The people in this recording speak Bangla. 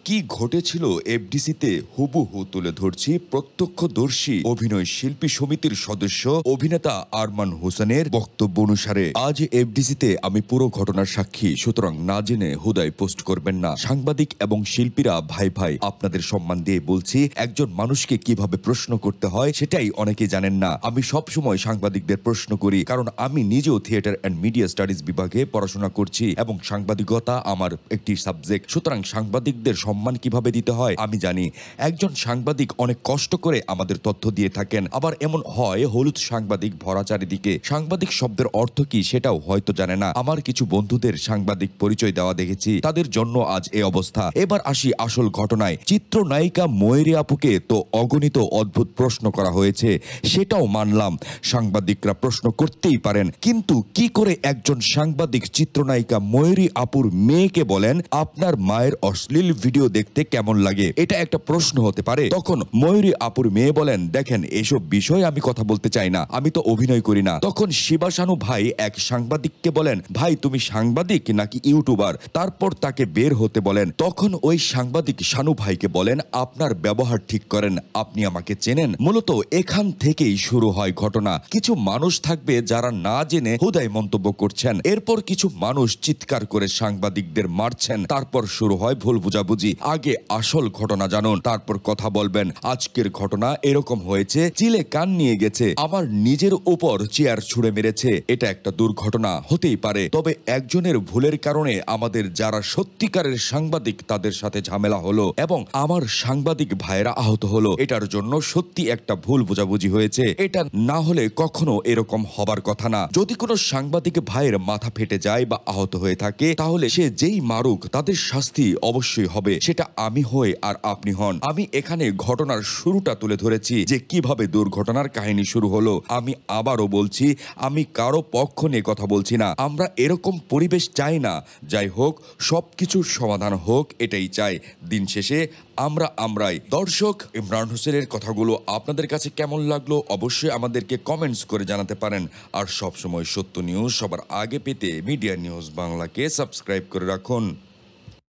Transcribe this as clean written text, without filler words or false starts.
কি ঘটেছিল এফডিসিতে হুবহু তুলে ধরছি প্রত্যক্ষদর্শী অভিনয় শিল্পী সমিতির সদস্য অভিনেতা আরমান হোসেনের বক্তব্য অনুসারে। আজ এফডিসিতে আমি পুরো ঘটনার সাক্ষী, সুতরাং না জেনে হুদায় পোস্ট করবেন না। সাংবাদিক এবং শিল্পীরা ভাই ভাই, আপনাদের সম্মান দিয়ে বলছি, একজন মানুষকে কিভাবে প্রশ্ন করতে হয় সেটাই অনেকে জানেন না। আমি সব সময় সাংবাদিকদের প্রশ্ন করি, কারণ আমি নিজেও থিয়েটার অ্যান্ড মিডিয়া স্টাডিজ বিভাগে পড়াশোনা করছি এবং সাংবাদিকতা আমার একটি সাবজেক্ট। সুতরাং সাংবাদিকদের সম্মান কিভাবে দিতে হয় আমি জানি। একজন সাংবাদিক অনেক কষ্ট করে আমাদের তথ্য দিয়ে থাকেন। আবার এমন হয় হলুদ সাংবাদিক ভরা চারিদিকে। সাংবাদিক শব্দের অর্থ কি সেটাও হয়তো জানে না। আমার কিছু বন্ধুদের সাংবাদিক পরিচয় দেওয়া দেখেছি, তাদের জন্য আজ এই অবস্থা। এবার আসি আসল ঘটনায়। চিত্রনায়িকা ময়ূরী আপুকে তো অগণিত অদ্ভুত প্রশ্ন করা হয়েছে, সেটাও মানলাম। সাংবাদিকরা প্রশ্ন করতেই পারেন, কিন্তু কি করে একজন সাংবাদিক চিত্রনায়িকা ময়ূরী আপুর মেয়েকে বলেন আপনার মায়ের অশ্লীল ভিডিও দেখতে কেমন লাগে? এটা একটা প্রশ্ন হতে পারে। তখন ময়ূরী আপুর মেয়ে বলেন, দেখেন এসব বিষয়ে আমি কথা বলতে চাই না, আমি তো অভিনয় করি না। তখন শিবা শানু ভাই এক সাংবাদিককে বলেন, ভাই তুমি সাংবাদিক নাকি ইউটিউবার? তারপর তাকে বের হতে বলেন। তখন ওই সাংবাদিক শানু ভাইকে বলেন, আপনার ব্যবহার ঠিক করেন, আপনি আমাকে চেনেন? মূলত এখান থেকেই শুরু হয় ঘটনা। কিছু মানুষ থাকবে যারা না জেনে হুদায় মন্তব্য করছেন, এরপর কিছু মানুষ চিৎকার করে সাংবাদিকদের মারছেন, তারপর শুরু হয় ভুল বুঝাবুঝি। আগে আসল ঘটনা জানুন, তারপর কথা বলবেন। আজকের ঘটনা এরকম হয়েছে, চিলে কান নিয়ে গেছে, আমার নিজের উপর চেয়ার ছুঁড়ে মেরেছে। এটা একটা দুর্ঘটনা হতেই পারে, তবে একজনের ভুলের কারণে আমাদের যারা সত্যিকারের সাংবাদিক তাদের সাথে ঝামেলা হলো এবং আমার সাংবাদিক ভাইরা আহত হলো। এটার জন্য সত্যি একটা ভুল বোঝাবুঝি হয়েছে। এটা না হলে কখনো এরকম হবার কথা না। যদি কোনো সাংবাদিক ভাইয়ের মাথা ফেটে যায় বা আহত হয়ে থাকে, তাহলে সে যেই মারুক তাদের শাস্তি অবশ্যই হবে, সেটা আমি হই আর আপনি হন। আমি এখানে ঘটনার শুরুটা তুলে ধরেছি যে কিভাবে দুর্ঘটনার কাহিনী শুরু হলো। আমি আবারও বলছি, আমি কারো পক্ষ নিয়ে কথা বলছি না। আমরা এরকম পরিবেশ চাই না। যাই হোক, সবকিছুর সমাধান হোক, এটাই চাই। দিন শেষে আমরাই। দর্শক, ইমরান হোসেনের কথাগুলো আপনাদের কাছে কেমন লাগলো অবশ্যই আমাদেরকে কমেন্টস করে জানাতে পারেন। আর সবসময় সত্য নিউজ সবার আগে পেতে মিডিয়া নিউজ বাংলাকে সাবস্ক্রাইব করে রাখুন।